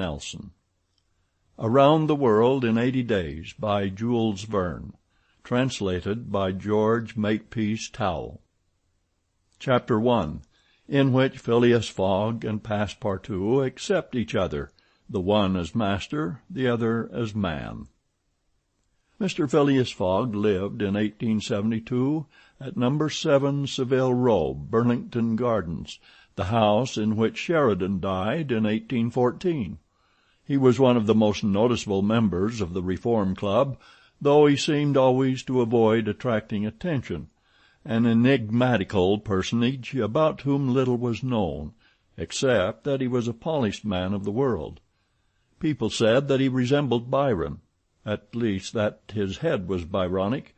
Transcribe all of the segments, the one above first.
Nelson. Around the World in 80 Days by Jules Verne. Translated by George Makepeace Towell. Chapter 1, in which Phileas Fogg and Passepartout accept each other, the one as master, the other as man. Mr. Phileas Fogg lived in 1872 at No. 7 Savile Row, Burlington Gardens, the house in which Sheridan died in 1814. He was one of the most noticeable members of the Reform Club, though he seemed always to avoid attracting attention, an enigmatical personage about whom little was known, except that he was a polished man of the world. People said that he resembled Byron, at least that his head was Byronic,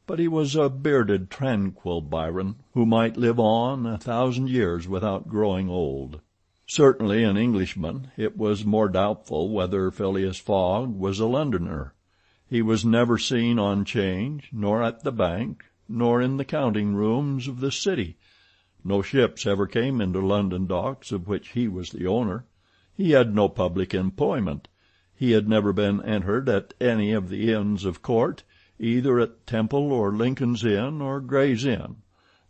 but he was a bearded, tranquil Byron, who might live on 1,000 years without growing old. Certainly an Englishman, it was more doubtful whether Phileas Fogg was a Londoner. He was never seen on 'Change, nor at the bank, nor in the counting rooms of the city. No ships ever came into London docks of which he was the owner. He had no public employment. He had never been entered at any of the inns of court, either at Temple or Lincoln's Inn or Gray's Inn,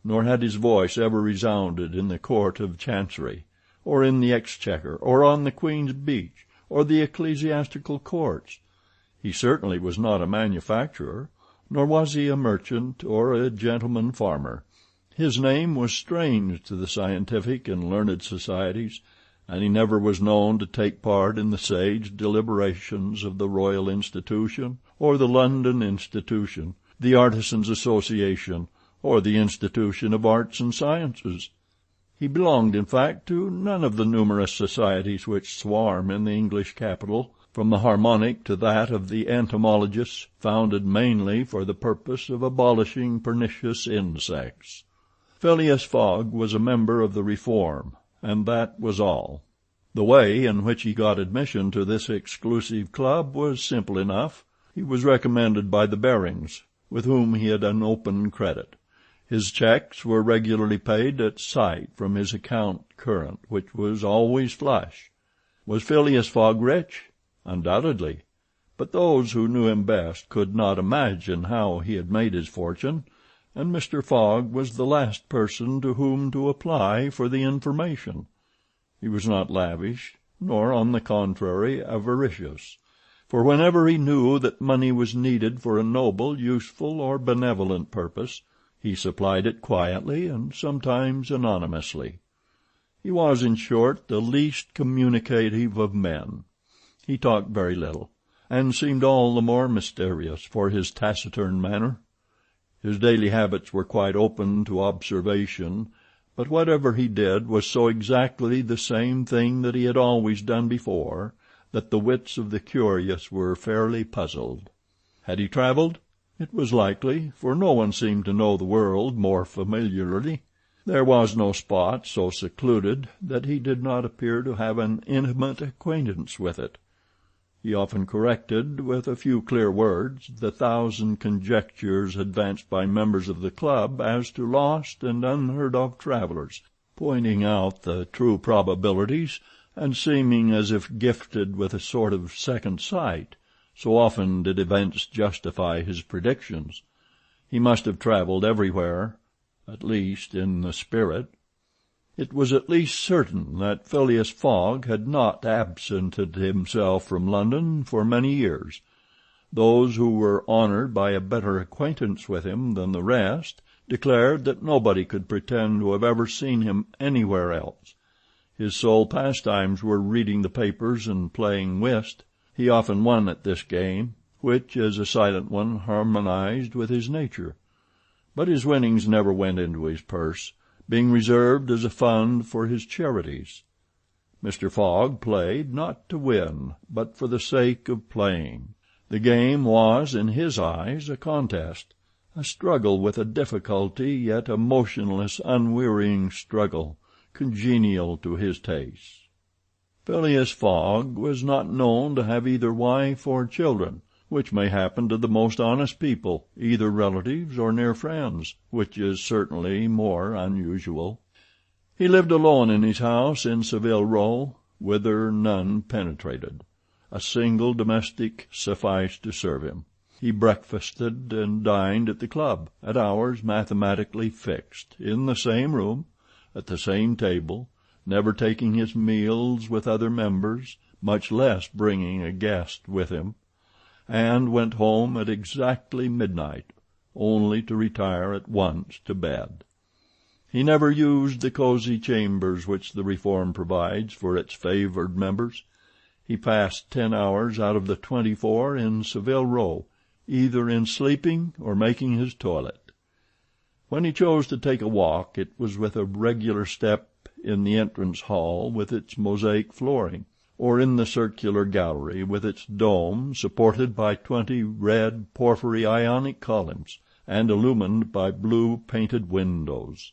nor had his voice ever resounded in the Court of Chancery, or in the Exchequer, or on the Queen's Bench, or the ecclesiastical courts. He certainly was not a manufacturer, nor was he a merchant or a gentleman farmer. His name was strange to the scientific and learned societies, and he never was known to take part in the sage deliberations of the Royal Institution, or the London Institution, the Artisans' Association, or the Institution of Arts and Sciences. He belonged, in fact, to none of the numerous societies which swarm in the English capital, from the Harmonic to that of the Entomologists, founded mainly for the purpose of abolishing pernicious insects. Phileas Fogg was a member of the Reform, and that was all. The way in which he got admission to this exclusive club was simple enough. He was recommended by the Barings, with whom he had an open credit. His checks were regularly paid at sight from his account current, which was always flush. Was Phileas Fogg rich? Undoubtedly, but those who knew him best could not imagine how he had made his fortune, and Mr. Fogg was the last person to whom to apply for the information. He was not lavish, nor, on the contrary, avaricious, for whenever he knew that money was needed for a noble, useful, or benevolent purpose, he supplied it quietly and sometimes anonymously. He was, in short, the least communicative of men. He talked very little, and seemed all the more mysterious for his taciturn manner. His daily habits were quite open to observation, but whatever he did was so exactly the same thing that he had always done before, that the wits of the curious were fairly puzzled. Had he travelled? It was likely, for no one seemed to know the world more familiarly. There was no spot so secluded that he did not appear to have an intimate acquaintance with it. He often corrected, with a few clear words, the 1,000 conjectures advanced by members of the club as to lost and unheard-of travellers, pointing out the true probabilities, and seeming as if gifted with a sort of second sight, so often did events justify his predictions. He must have travelled everywhere, at least in the spirit. It was at least certain that Phileas Fogg had not absented himself from London for many years. Those who were honoured by a better acquaintance with him than the rest declared that nobody could pretend to have ever seen him anywhere else. His sole pastimes were reading the papers and playing whist. He often won at this game, which, as a silent one, harmonized with his nature. But his winnings never went into his purse, being reserved as a fund for his charities. Mr. Fogg played not to win, but for the sake of playing. The game was, in his eyes, a contest, a struggle with a difficulty, yet a motionless, unwearying struggle, congenial to his tastes. Phileas Fogg was not known to have either wife or children, which may happen to the most honest people, either relatives or near friends, which is certainly more unusual. He lived alone in his house in Savile Row, whither none penetrated. A single domestic sufficed to serve him. He breakfasted and dined at the club, at hours mathematically fixed, in the same room, at the same table, never taking his meals with other members, much less bringing a guest with him, and went home at exactly midnight, only to retire at once to bed. He never used the cosy chambers which the reform provides for its favored members. He passed 10 hours out of the 24 in Savile Row, either in sleeping or making his toilet. When he chose to take a walk, it was with a regular step in the entrance hall with its mosaic flooring, or in the circular gallery with its dome supported by 20 red porphyry Ionic columns and illumined by blue painted windows.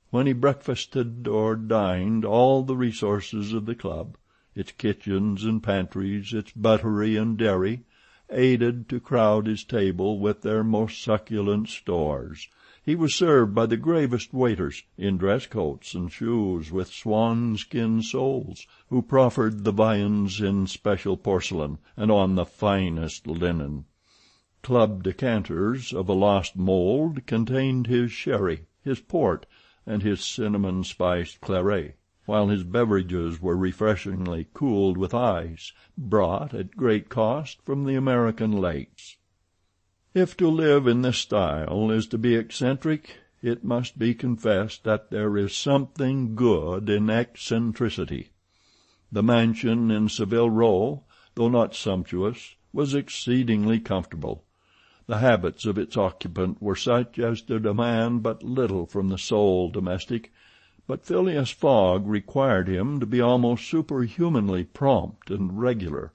When he breakfasted or dined, all the resources of the club, its kitchens and pantries, its buttery and dairy, aided to crowd his table with their most succulent stores. He was served by the gravest waiters, in dress coats and shoes with swan-skin soles, who proffered the viands in special porcelain and on the finest linen. Club decanters of a lost mold contained his sherry, his port, and his cinnamon-spiced claret, while his beverages were refreshingly cooled with ice, brought at great cost from the American lakes. If to live in this style is to be eccentric, it must be confessed that there is something good in eccentricity. The mansion in Savile Row, though not sumptuous, was exceedingly comfortable. The habits of its occupant were such as to demand but little from the sole domestic, but Phileas Fogg required him to be almost superhumanly prompt and regular.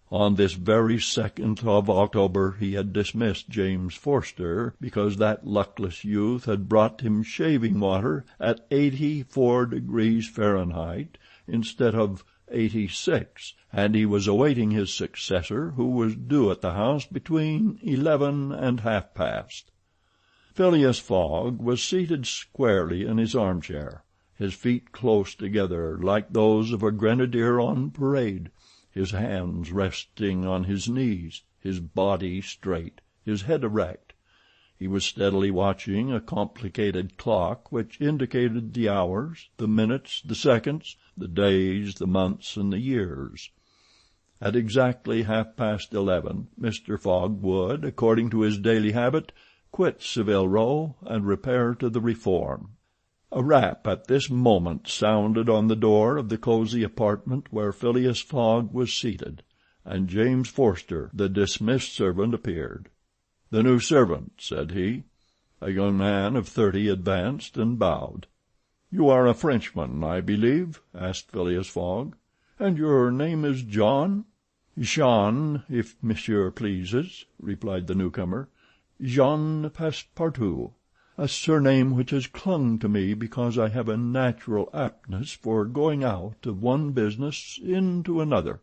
On this very 2nd of October he had dismissed James Forster because that luckless youth had brought him shaving water at 84 degrees Fahrenheit instead of 86, and he was awaiting his successor, who was due at the house between 11 and half past. Phileas Fogg was seated squarely in his armchair, his feet close together like those of a grenadier on parade, his hands resting on his knees, his body straight, his head erect. He was steadily watching a complicated clock which indicated the hours, the minutes, the seconds, the days, the months, and the years. At exactly 11:30, Mr. Fogg would, according to his daily habit, quit Savile Row and repair to the Reform. A rap at this moment sounded on the door of the cosy apartment where Phileas Fogg was seated, and James Forster, the dismissed servant, appeared. "The new servant," said he. A young man of 30 advanced and bowed. "You are a Frenchman, I believe?" asked Phileas Fogg. "And your name is John?" "Jean, if monsieur pleases," replied the newcomer. "Jean Passepartout, a surname which has clung to me because I have a natural aptness for going out of one business into another.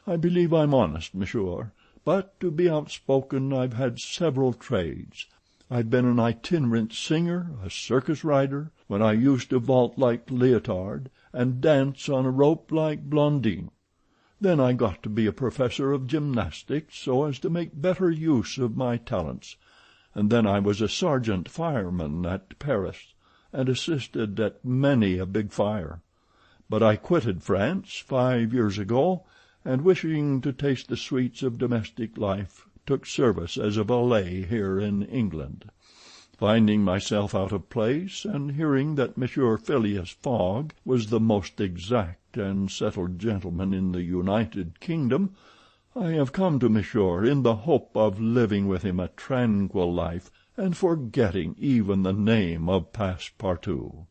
I believe I'm honest, monsieur, but to be outspoken I've had several trades. I've been an itinerant singer, a circus rider, when I used to vault like Leotard, and dance on a rope like Blondine. Then I got to be a professor of gymnastics so as to make better use of my talents, and then I was a sergeant fireman at Paris, and assisted at many a big fire. But I quitted France 5 years ago, and wishing to taste the sweets of domestic life, took service as a valet here in England. Finding myself out of place, and hearing that Monsieur Phileas Fogg was the most exact and settled gentleman in the United Kingdom, I have come to Monsieur in the hope of living with him a tranquil life, and forgetting even the name of Passepartout."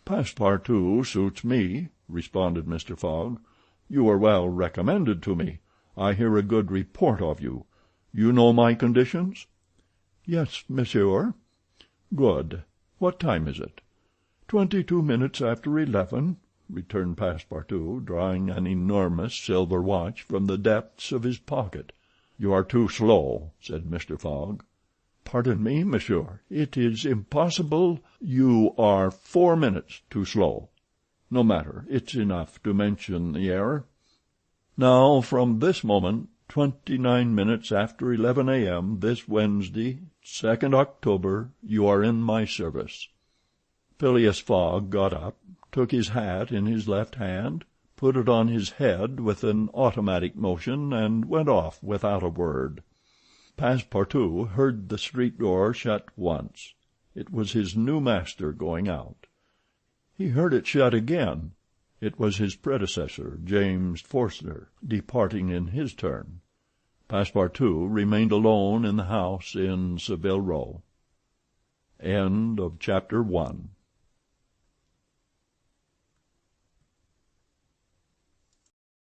"Passepartout suits me," responded Mr. Fogg. "You are well recommended to me. I hear a good report of you. You know my conditions?" "Yes, monsieur." "Good. What time is it?" 22 minutes after 11, returned Passepartout, drawing an enormous silver watch from the depths of his pocket. "You are too slow," said Mr. Fogg. "Pardon me, monsieur, it is impossible—" "You are 4 minutes too slow." No matter, it's enough to mention the error. Now, from this moment, 29 minutes after 11 a.m. this Wednesday, 2nd October, you are in my service." Phileas Fogg got up, took his hat in his left hand, put it on his head with an automatic motion, and went off without a word. Passepartout heard the street door shut once. It was his new master going out. He heard it shut again. It was his predecessor, James Forster, departing in his turn. Passepartout remained alone in the house in Savile Row. End of Chapter 1.